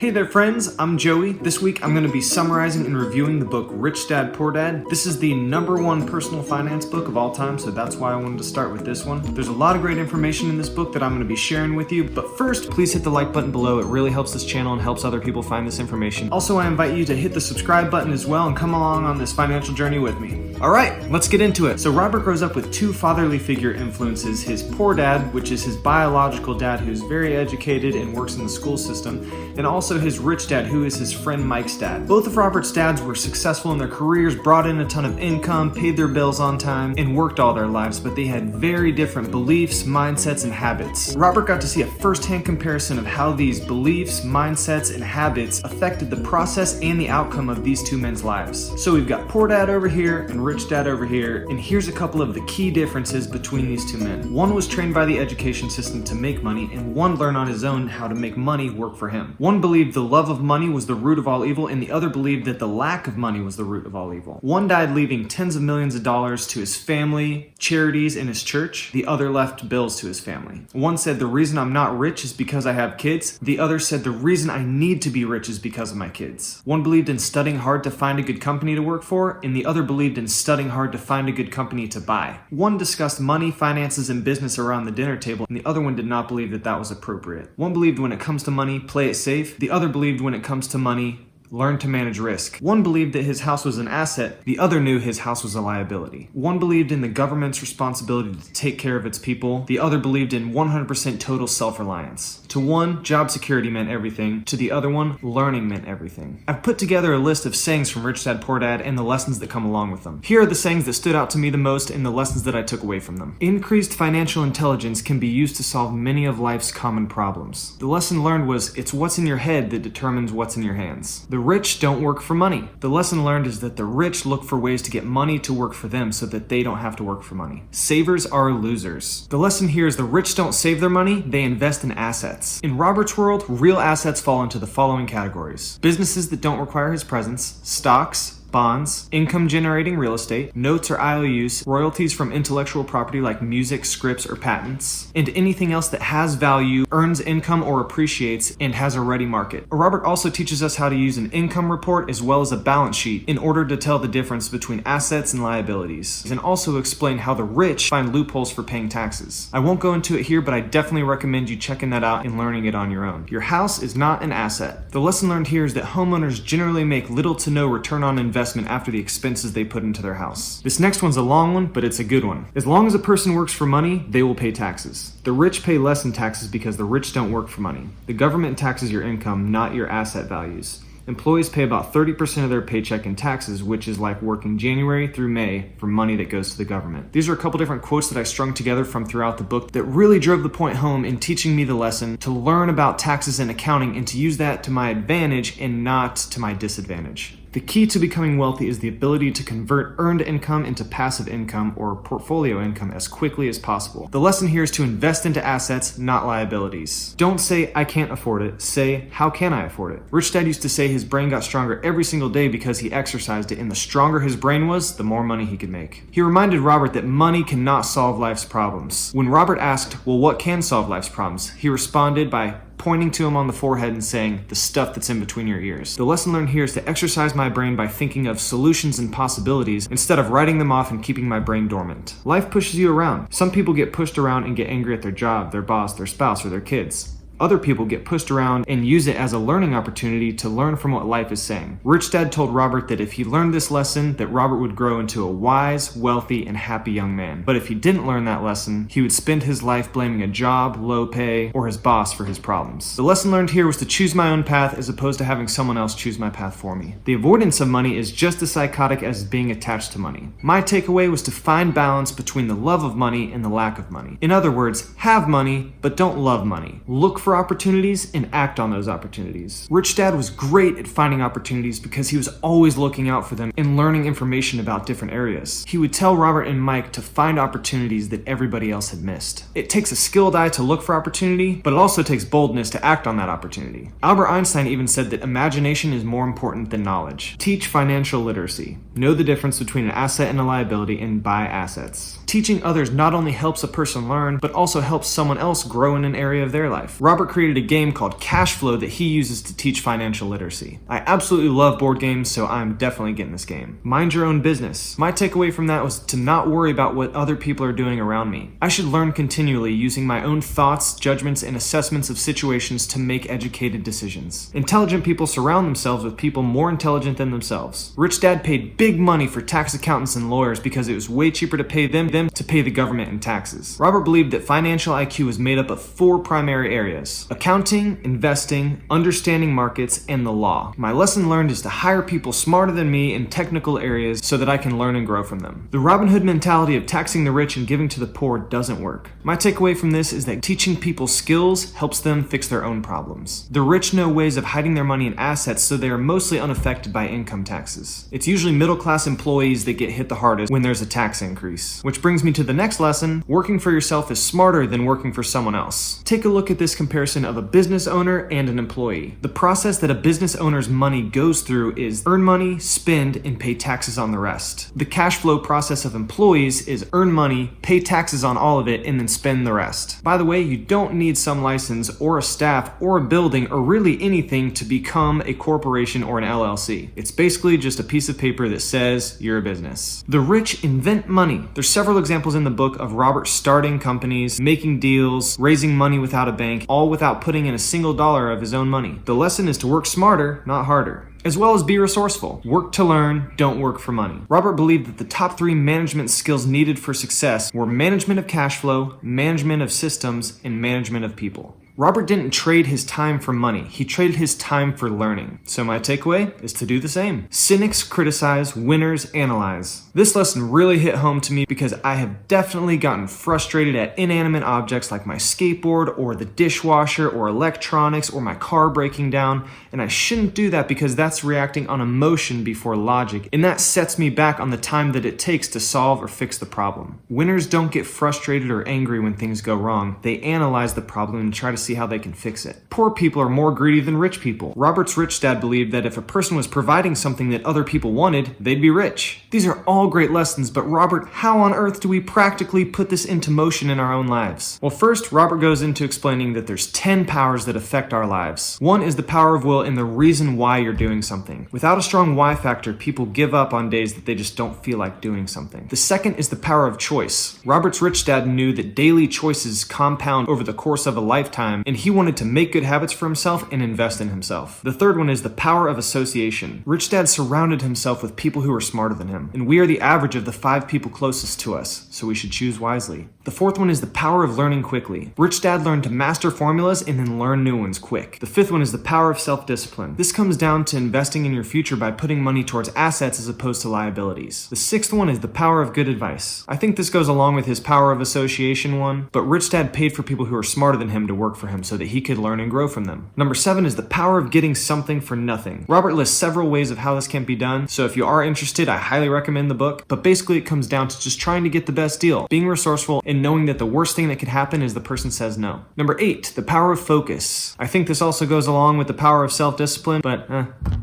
Hey there friends, I'm Joey. This week I'm going to be summarizing and reviewing the book Rich Dad, Poor Dad. This is the #1 personal finance book of all time, so that's why I wanted to start with this one. There's a lot of great information in this book that I'm going to be sharing with you, but first, please hit the like button below. It really helps this channel and helps other people find this information. Also, I invite you to hit the subscribe button as well and come along on this financial journey with me. Alright, let's get into it. So Robert grows up with two fatherly figure influences, his poor dad, which is his biological dad who's very educated and works in the school system, and also his rich dad, who is his friend Mike's dad. Both of Robert's dads were successful in their careers, brought in a ton of income, paid their bills on time, and worked all their lives, but they had very different beliefs, mindsets, and habits. Robert got to see a first-hand comparison of how these beliefs, mindsets, and habits affected the process and the outcome of these two men's lives. So we've got poor dad over here and rich dad over here, and here's a couple of the key differences between these two men. One was trained by the education system to make money, and one learned on his own how to make money work for him. One believed the love of money was the root of all evil, and the other believed that the lack of money was the root of all evil. One died leaving tens of millions of dollars to his family, charities, and his church. The other left bills to his family. One said, the reason I'm not rich is because I have kids. The other said, the reason I need to be rich is because of my kids. One believed in studying hard to find a good company to work for, and the other believed in studying hard to find a good company to buy. One discussed money, finances, and business around the dinner table, and the other one did not believe that that was appropriate. One believed when it comes to money, play it safe. The other believed when it comes to money, learn to manage risk. One believed that his house was an asset, the other knew his house was a liability. One believed in the government's responsibility to take care of its people, the other believed in 100% total self-reliance. To one, job security meant everything, to the other one, learning meant everything. I've put together a list of sayings from Rich Dad, Poor Dad and the lessons that come along with them. Here are the sayings that stood out to me the most and the lessons that I took away from them. Increased financial intelligence can be used to solve many of life's common problems. The lesson learned was, it's what's in your head that determines what's in your hands. The rich don't work for money. The lesson learned is that the rich look for ways to get money to work for them so that they don't have to work for money. Savers are losers. The lesson here is the rich don't save their money, they invest in assets. In Robert's world, real assets fall into the following categories: businesses that don't require his presence, stocks, bonds, income-generating real estate, notes or IOUs, royalties from intellectual property like music, scripts, or patents, and anything else that has value, earns income, or appreciates, and has a ready market. Robert also teaches us how to use an income report as well as a balance sheet in order to tell the difference between assets and liabilities, and also explain how the rich find loopholes for paying taxes. I won't go into it here, but I definitely recommend you checking that out and learning it on your own. Your house is not an asset. The lesson learned here is that homeowners generally make little to no return on investment after the expenses they put into their house. This next one's a long one, but it's a good one. As long as a person works for money, they will pay taxes. The rich pay less in taxes because the rich don't work for money. The government taxes your income, not your asset values. Employees pay about 30% of their paycheck in taxes, which is like working January through May for money that goes to the government. These are a couple different quotes that I strung together from throughout the book that really drove the point home in teaching me the lesson to learn about taxes and accounting and to use that to my advantage and not to my disadvantage. The key to becoming wealthy is the ability to convert earned income into passive income or portfolio income as quickly as possible. The lesson here is to invest into assets, not liabilities. Don't say, I can't afford it. Say, how can I afford it? Rich Dad used to say his brain got stronger every single day because he exercised it, and the stronger his brain was, the more money he could make. He reminded Robert that money cannot solve life's problems. When Robert asked, well, what can solve life's problems? He responded by pointing to him on the forehead and saying, the stuff that's in between your ears. The lesson learned here is to exercise my brain by thinking of solutions and possibilities instead of writing them off and keeping my brain dormant. Life pushes you around. Some people get pushed around and get angry at their job, their boss, their spouse, or their kids. Other people get pushed around and use it as a learning opportunity to learn from what life is saying. Rich Dad told Robert that if he learned this lesson, that Robert would grow into a wise, wealthy, and happy young man. But if he didn't learn that lesson, he would spend his life blaming a job, low pay, or his boss for his problems. The lesson learned here was to choose my own path as opposed to having someone else choose my path for me. The avoidance of money is just as psychotic as being attached to money. My takeaway was to find balance between the love of money and the lack of money. In other words, have money, but don't love money. Look for opportunities and act on those opportunities. Rich Dad was great at finding opportunities because he was always looking out for them and learning information about different areas. He would tell Robert and Mike to find opportunities that everybody else had missed. It takes a skilled eye to look for opportunity, but it also takes boldness to act on that opportunity. Albert Einstein even said that imagination is more important than knowledge. Teach financial literacy. Know the difference between an asset and a liability and buy assets. Teaching others not only helps a person learn, but also helps someone else grow in an area of their life. Robert Robert created a game called Cash Flow that he uses to teach financial literacy. I absolutely love board games, so I'm definitely getting this game. Mind your own business. My takeaway from that was to not worry about what other people are doing around me. I should learn continually using my own thoughts, judgments, and assessments of situations to make educated decisions. Intelligent people surround themselves with people more intelligent than themselves. Rich Dad paid big money for tax accountants and lawyers because it was way cheaper to pay them to pay the government in taxes. Robert believed that financial IQ was made up of 4 primary areas: accounting, investing, understanding markets, and the law. My lesson learned is to hire people smarter than me in technical areas so that I can learn and grow from them. The Robin Hood mentality of taxing the rich and giving to the poor doesn't work. My takeaway from this is that teaching people skills helps them fix their own problems. The rich know ways of hiding their money in assets, so they are mostly unaffected by income taxes. It's usually middle-class employees that get hit the hardest when there's a tax increase. Which brings me to the next lesson: working for yourself is smarter than working for someone else. Take a look at this comparison of a business owner and an employee. The process that a business owner's money goes through is earn money, spend, and pay taxes on the rest. The cash flow process of employees is earn money, pay taxes on all of it, and then spend the rest. By the way, you don't need some license or a staff or a building or really anything to become a corporation or an LLC. It's basically just a piece of paper that says you're a business. The rich invent money. There's several examples in the book of Robert starting companies, making deals, raising money without a bank, all without putting in a single dollar of his own money. The lesson is to work smarter, not harder. As well as be resourceful. Work to learn, don't work for money. Robert believed that the top 3 management skills needed for success were management of cash flow, management of systems, and management of people. Robert didn't trade his time for money. He traded his time for learning. So my takeaway is to do the same. Cynics criticize, winners analyze. This lesson really hit home to me because I have definitely gotten frustrated at inanimate objects like my skateboard or the dishwasher or electronics or my car breaking down, and I shouldn't do that because that's reacting on emotion before logic, and that sets me back on the time that it takes to solve or fix the problem. Winners don't get frustrated or angry when things go wrong. They analyze the problem and try to see how they can fix it. Poor people are more greedy than rich people. Robert's rich dad believed that if a person was providing something that other people wanted, they'd be rich. These are all great lessons, but Robert, how on earth do we practically put this into motion in our own lives? Well, first, Robert goes into explaining that there's 10 powers that affect our lives. One is the power of will and the reason why you're doing something. Without a strong why factor, people give up on days that they just don't feel like doing something. The second is the power of choice. Robert's rich dad knew that daily choices compound over the course of a lifetime, and he wanted to make good habits for himself and invest in himself. The third one is the power of association. Rich Dad surrounded himself with people who are smarter than him, and we are the average of the 5 people closest to us, so we should choose wisely. The fourth one is the power of learning quickly. Rich Dad learned to master formulas and then learn new ones quick. The fifth one is the power of self-discipline. This comes down to investing in your future by putting money towards assets as opposed to liabilities. The sixth one is the power of good advice. I think this goes along with his power of association one, but Rich Dad paid for people who are smarter than him to work for him so that he could learn and grow from them. Number 7 is the power of getting something for nothing. Robert lists several ways of how this can be done, so if you are interested, I highly recommend the book, but basically it comes down to just trying to get the best deal, being resourceful, and knowing that the worst thing that could happen is the person says no. Number 8, the power of focus. I think this also goes along with the power of self-discipline, but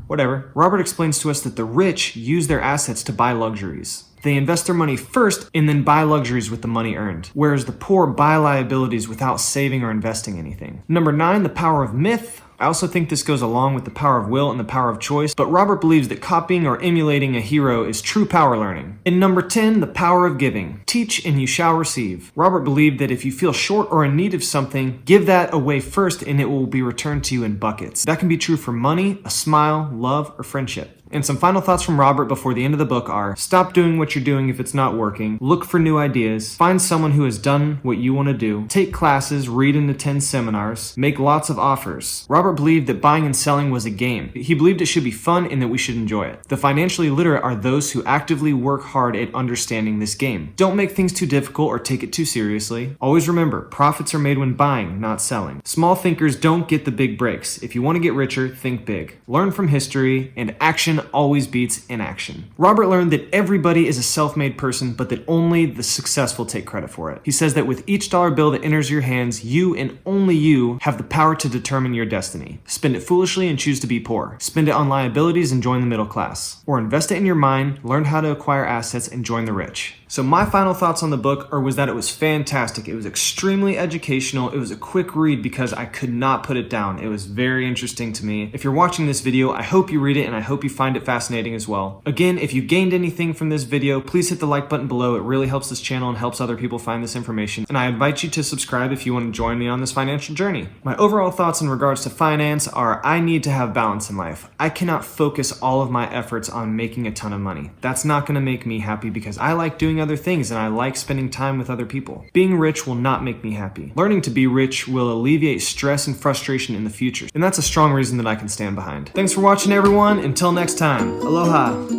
whatever. Robert explains to us that the rich use their assets to buy luxuries. They invest their money first and then buy luxuries with the money earned, whereas the poor buy liabilities without saving or investing anything. Number 9, the power of myth. I also think this goes along with the power of will and the power of choice, but Robert believes that copying or emulating a hero is true power learning. And number 10, the power of giving. Teach and you shall receive. Robert believed that if you feel short or in need of something, give that away first and it will be returned to you in buckets. That can be true for money, a smile, love, or friendship. And some final thoughts from Robert before the end of the book are: stop doing what you're doing if it's not working, look for new ideas, find someone who has done what you want to do, take classes, read and attend seminars, make lots of offers. Robert believed that buying and selling was a game. He believed it should be fun and that we should enjoy it. The financially literate are those who actively work hard at understanding this game. Don't make things too difficult or take it too seriously. Always remember, profits are made when buying, not selling. Small thinkers don't get the big breaks. If you want to get richer, think big. Learn from history, and action always beats inaction. Robert learned that everybody is a self-made person, but that only the successful take credit for it. He says that with each dollar bill that enters your hands, you and only you have the power to determine your destiny. Spend it foolishly and choose to be poor. Spend it on liabilities and join the middle class. Or invest it in your mind, learn how to acquire assets, and join the rich. So my final thoughts on the book was that it was fantastic. It was extremely educational. It was a quick read because I could not put it down. It was very interesting to me. If you're watching this video, I hope you read it and I hope you find it fascinating as well. Again, if you gained anything from this video, please hit the like button below. It really helps this channel and helps other people find this information. And I invite you to subscribe if you want to join me on this financial journey. My overall thoughts in regards to finance are I need to have balance in life. I cannot focus all of my efforts on making a ton of money. That's not going to make me happy because I like doing other things and I like spending time with other people. Being rich will not make me happy. Learning to be rich will alleviate stress and frustration in the future. And that's a strong reason that I can stand behind. Thanks for watching, everyone. Until next time, aloha.